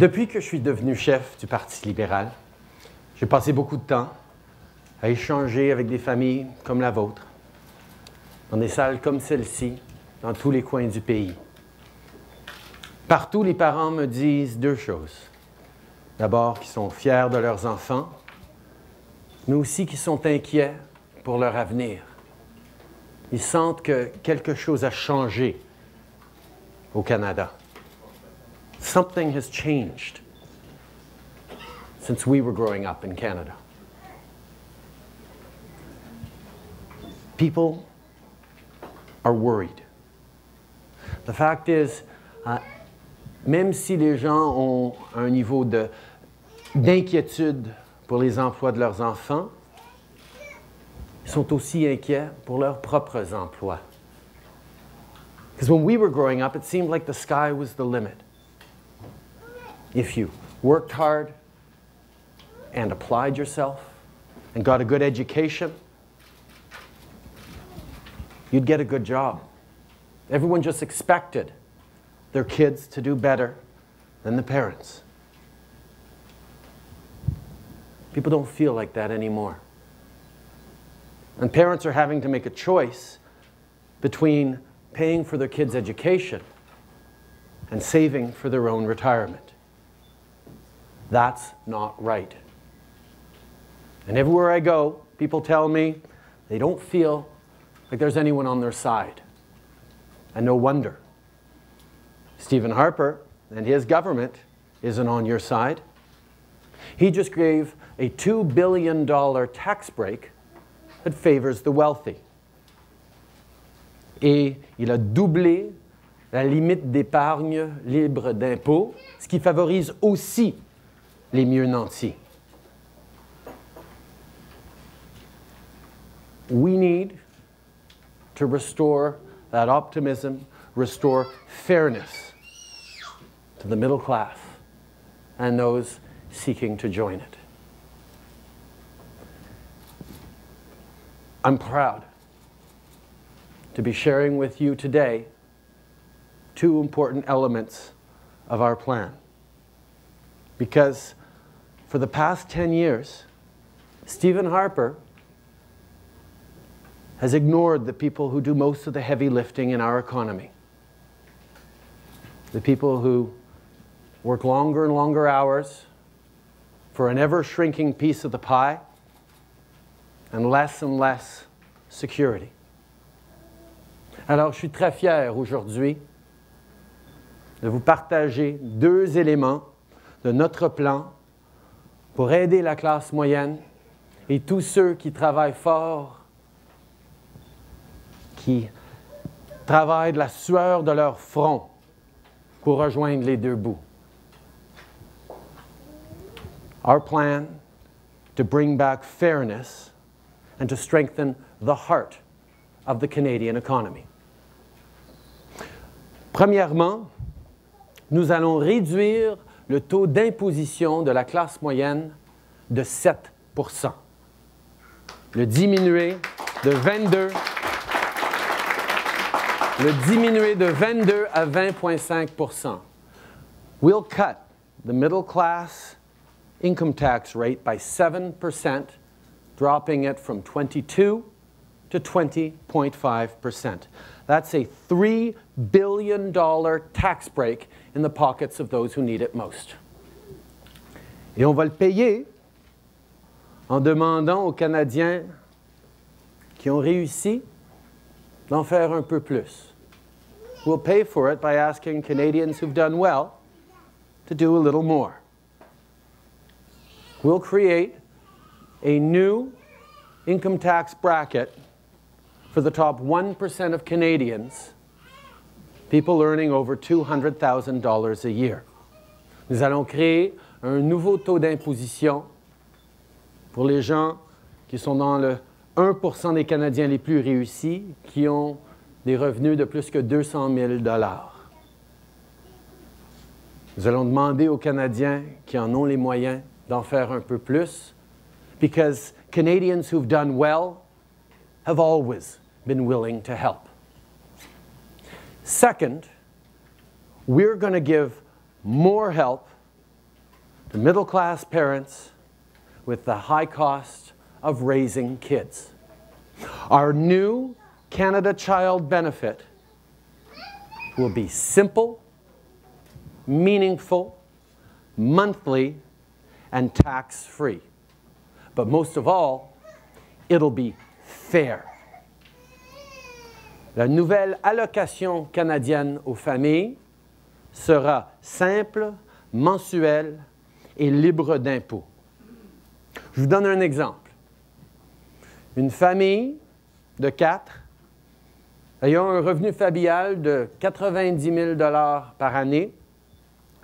Depuis que je suis devenu chef du Parti libéral, j'ai passé beaucoup de temps à échanger avec des familles comme la vôtre, dans des salles comme celle-ci, dans tous les coins du pays. Partout, les parents me disent deux choses. D'abord, qu'ils sont fiers de leurs enfants, mais aussi qu'ils sont inquiets pour leur avenir. Ils sentent que quelque chose a changé au Canada. Something has changed since we were growing up in Canada. People are worried. The fact is, même si les gens ont un niveau d'inquiétude pour les emplois de leurs enfants, ils sont aussi inquiets pour leurs propres emplois. Because when we were growing up, it seemed like the sky was the limit. If you worked hard and applied yourself and got a good education, you'd get a good job. Everyone just expected their kids to do better than the parents. People don't feel like that anymore. And parents are having to make a choice between paying for their kids' education and saving for their own retirement. That's not right. And everywhere I go, people tell me they don't feel like there's anyone on their side. And no wonder. Stephen Harper and his government isn't on your side. He just gave a $2 billion tax break that favors the wealthy. Et il a doublé la limite d'épargne libre d'impôt, ce qui favorise aussi les mieux nantis. We need to restore that optimism, restore fairness to the middle class and those seeking to join it. I'm proud to be sharing with you today two important elements of our plan. Because for the past 10 years, Stephen Harper has ignored the people who do most of the heavy lifting in our economy. The people who work longer and longer hours for an ever-shrinking piece of the pie and less security. Alors, je suis très fier aujourd'hui de vous partager deux éléments de notre plan pour aider la classe moyenne et tous ceux qui travaillent fort, qui travaillent de la sueur de leur front pour rejoindre les deux bouts. Our plan to bring back fairness and to strengthen the heart of the Canadian economy. Premièrement, nous allons réduire le taux d'imposition de la classe moyenne de 7%. Le diminuer de 22 à 20,5%. We'll cut the middle class income tax rate by 7%, dropping it from 22 to 20.5%. That's a $3 billion tax break in the pockets of those who need it most. Et on va le payer en demandant aux Canadiens qui ont réussi d'en faire un peu plus. We'll pay for it by asking Canadians who've done well to do a little more. We'll create a new income tax bracket for the top 1% of Canadians, people earning over $200,000 a year. Nous allons créer un nouveau taux d'imposition pour les gens qui sont dans le 1% des Canadiens les plus réussis, qui ont des revenus de plus que 200 000 $. Nous allons demander aux Canadiens qui en ont les moyens d'en faire un peu plus, because Canadians who've done well have always been willing to help. Second, we're going to give more help the middle-class parents with the high cost of raising kids. Our new Canada Child Benefit will be simple, meaningful, monthly, and tax-free. But most of all, it'll be fair. La nouvelle allocation canadienne aux familles sera simple, mensuelle et libre d'impôts. Je vous donne un exemple. Une famille de 4 ayant un revenu familial de 90 000 $ par année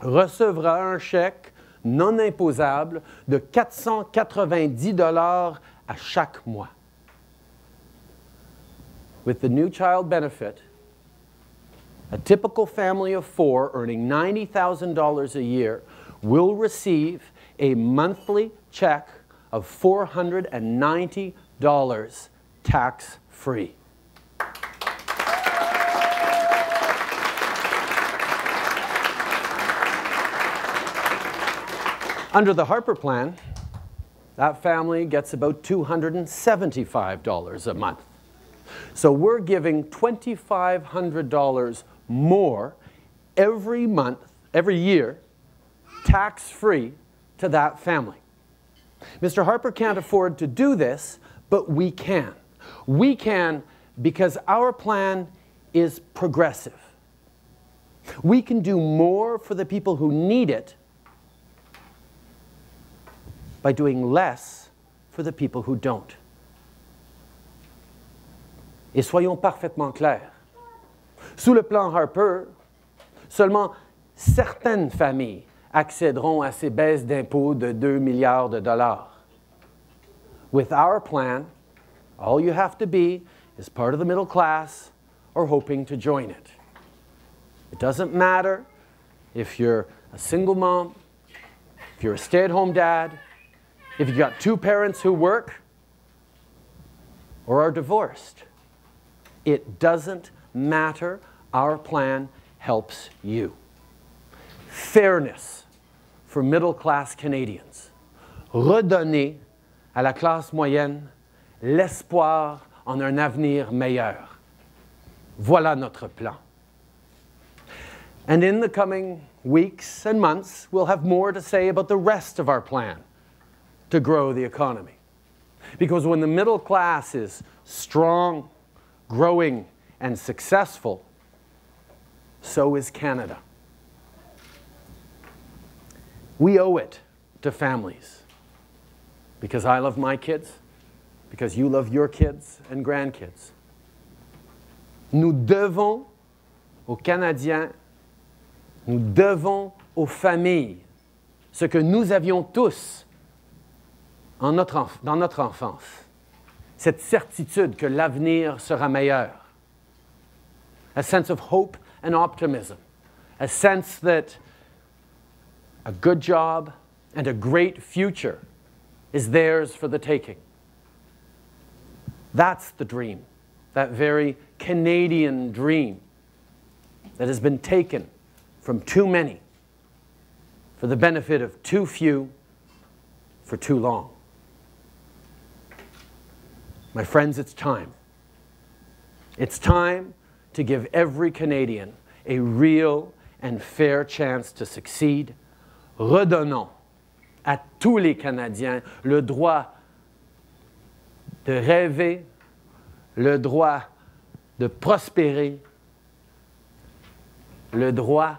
recevra un chèque non imposable de 490 $ à chaque mois. With the new child benefit, a typical family of 4 earning $90,000 a year will receive a monthly check of $490 tax-free. Under the Harper plan, that family gets about $275 a month. So we're giving $2,500 more every month, every year, tax-free to that family. Mr. Harper can't afford to do this, but we can. We can because our plan is progressive. We can do more for the people who need it by doing less for the people who don't. Et soyons parfaitement clairs. Sous le plan Harper, seulement certaines familles accéderont à ces baisses d'impôts de 2 milliards de dollars. With our plan, all you have to be is part of the middle class or hoping to join it. It doesn't matter if you're a single mom, if you're a stay-at-home dad, if you've got 2 parents who work or are divorced. It doesn't matter. Our plan helps you. Fairness for middle-class Canadians. Redonner à la classe moyenne l'espoir en un avenir meilleur. Voilà notre plan. And in the coming weeks and months, we'll have more to say about the rest of our plan to grow the economy. Because when the middle class is strong, growing, and successful, so is Canada. We owe it to families. Because I love my kids, because you love your kids and grandkids. Nous devons aux Canadiens, nous devons aux familles ce que nous avions tous dans notre enfance. Cette certitude que l'avenir sera meilleur. A sense of hope and optimism. A sense that a good job and a great future is theirs for the taking. That's the dream, that very Canadian dream that has been taken from too many for the benefit of too few for too long. My friends, it's time. It's time to give every Canadian a real and fair chance to succeed. Redonnons à tous les Canadiens le droit de rêver, le droit de prospérer, le droit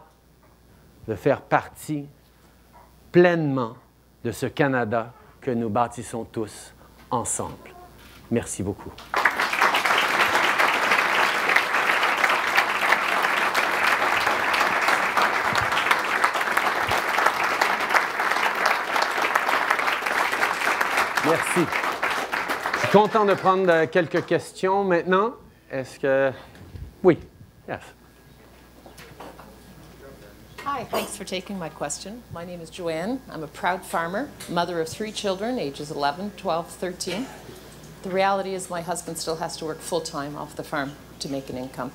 de faire partie pleinement de ce Canada que nous bâtissons tous ensemble. Merci beaucoup. Merci. Je suis content de prendre quelques questions maintenant. Est-ce que... Oui. Yes. Hi, thanks for taking my question. My name is Joanne. I'm a proud farmer, mother of 3 children, ages 11, 12, 13. The reality is my husband still has to work full-time off the farm to make an income.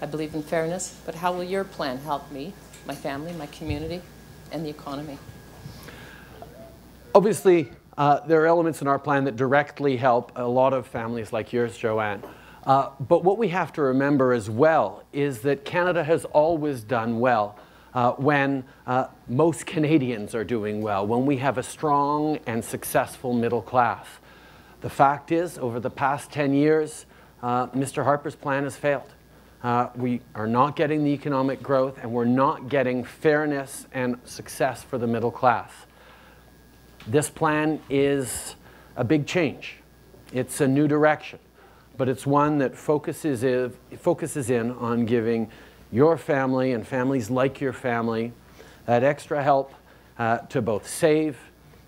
I believe in fairness, but how will your plan help me, my family, my community, and the economy? Obviously, there are elements in our plan that directly help a lot of families like yours, Joanne. But what we have to remember as well is that Canada has always done well when most Canadians are doing well, when we have a strong and successful middle class. The fact is, over the past 10 years, Mr. Harper's plan has failed. We are not getting the economic growth, and we're not getting fairness and success for the middle class. This plan is a big change. It's a new direction, but it's one that focuses in on giving your family and families like your family that extra help to both save,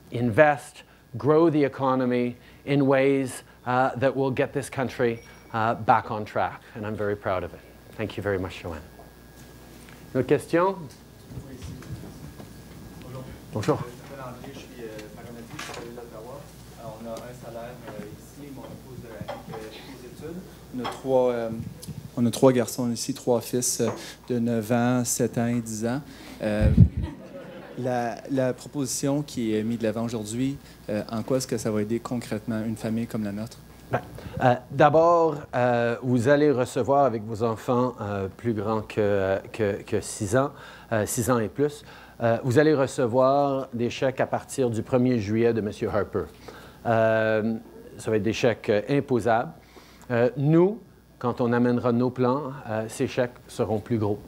invest, grow the economy in ways that will get this country back on track. And I'm very proud of it. Thank you very much, Joanne. Une autre question? Bonjour. Je suis paramétrique, je suis d'Ottawa. On a un salaire ici, mon épouse aux études. On a trois garçons ici, trois fils de 9 ans, 7 ans et 10 ans. La proposition qui est mise de l'avant aujourd'hui, en quoi est-ce que ça va aider concrètement une famille comme la nôtre? D'abord, vous allez recevoir avec vos enfants plus grands que 6 ans, 6 ans et plus, vous allez recevoir des chèques à partir du 1er juillet de M. Harper. Ça va être des chèques imposables. Nous, quand on amènera nos plans, ces chèques seront plus gros.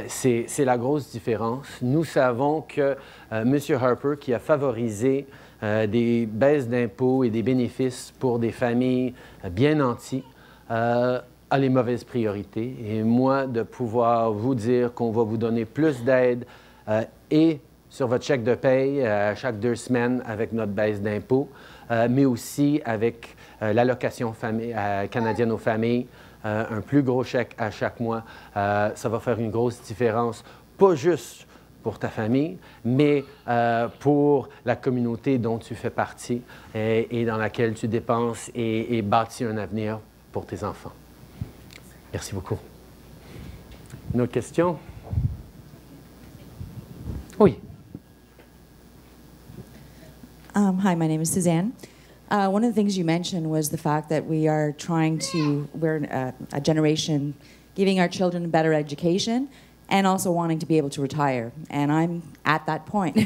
C'est la grosse différence. Nous savons que M. Harper, qui a favorisé des baisses d'impôts et des bénéfices pour des familles bien nanties, a les mauvaises priorités. Et moi, de pouvoir vous dire qu'on va vous donner plus d'aide et sur votre chèque de paye chaque 2 semaines avec notre baisse d'impôts, mais aussi avec l'allocation canadienne aux familles, un plus gros chèque à chaque mois, ça va faire une grosse différence, pas juste pour ta famille, mais pour la communauté dont tu fais partie et dans laquelle tu dépenses et bâtis un avenir pour tes enfants. Merci beaucoup. Une autre question? Oui. Hi, my name is Suzanne. One of the things you mentioned was the fact that we're a generation giving our children a better education and also wanting to be able to retire. And I'm at that point.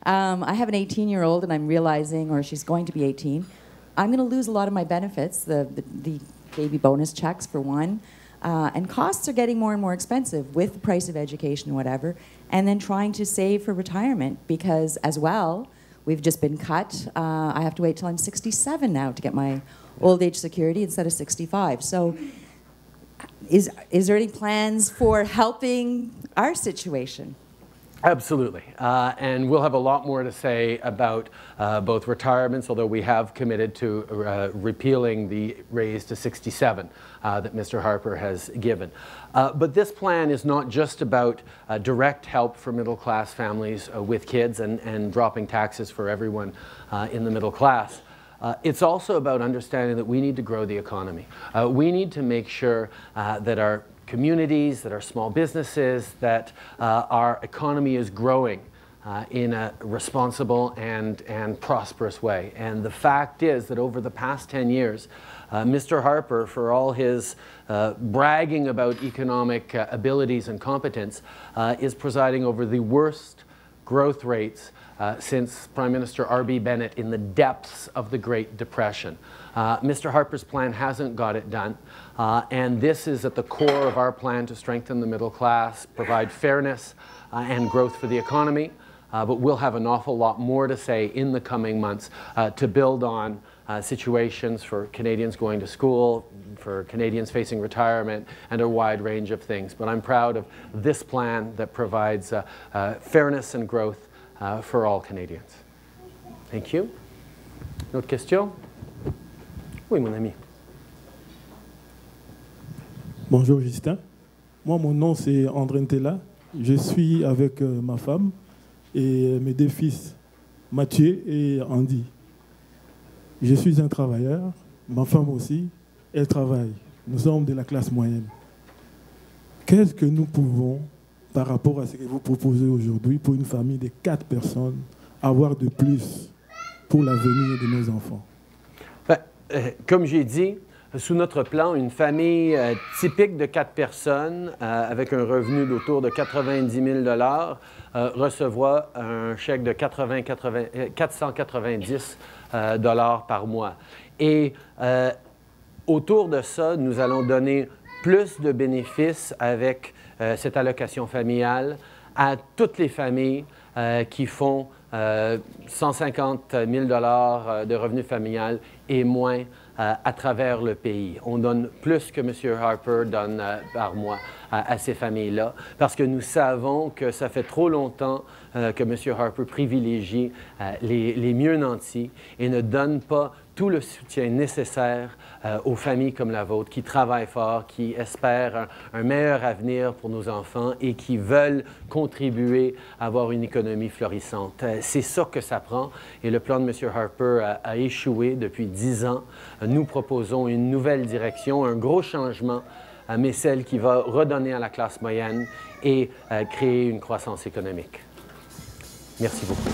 I have an 18-year-old, and I'm realizing, or she's going to be 18, I'm going to lose a lot of my benefits, the baby bonus checks for one, and costs are getting more and more expensive with the price of education and whatever, and then trying to save for retirement because, as well, we've just been cut. I have to wait till I'm 67 now to get my old age security instead of 65. So is there any plans for helping our situation? Absolutely. And we'll have a lot more to say about both retirements, although we have committed to repealing the raise to 67 that Mr. Harper has given. But this plan is not just about direct help for middle-class families with kids and dropping taxes for everyone in the middle class. It's also about understanding that we need to grow the economy. We need to make sure that our communities, that our small businesses, that our economy is growing in a responsible and prosperous way. And the fact is that over the past 10 years, Mr. Harper, for all his bragging about economic abilities and competence, is presiding over the worst growth rates since Prime Minister R.B. Bennett in the depths of the Great Depression. Mr. Harper's plan hasn't got it done, and this is at the core of our plan to strengthen the middle class, provide fairness and growth for the economy, but we'll have an awful lot more to say in the coming months to build on situations for Canadians going to school, for Canadians facing retirement, and a wide range of things. But I'm proud of this plan that provides fairness and growth for all Canadians. Thank you. Une autre question? Oui, mon ami. Bonjour Justin. Moi, mon nom c'est André Ntela. Je suis avec ma femme et mes 2 fils, Mathieu et Andy. Je suis un travailleur, ma femme aussi, elle travaille. Nous sommes de la classe moyenne. Qu'est-ce que nous pouvons, par rapport à ce que vous proposez aujourd'hui, pour une famille de 4 personnes, avoir de plus pour l'avenir de nos enfants? Ben, comme j'ai dit, sous notre plan, une famille typique de 4 personnes avec un revenu d'autour de 90 000 recevra un chèque de 490 par mois. Et autour de ça, nous allons donner plus de bénéfices avec cette allocation familiale à toutes les familles qui font 150 000 de revenus familial et moins à travers le pays. On donne plus que M. Harper donne par mois à ces familles-là, parce que nous savons que ça fait trop longtemps que M. Harper privilégie les mieux nantis et ne donne pas tout le soutien nécessaire aux familles comme la vôtre, qui travaillent fort, qui espèrent un meilleur avenir pour nos enfants et qui veulent contribuer à avoir une économie florissante. C'est ça que ça prend, et le plan de M. Harper a échoué depuis 10 ans. Nous proposons une nouvelle direction, un gros changement, mais celle qui va redonner à la classe moyenne et créer une croissance économique. Merci beaucoup.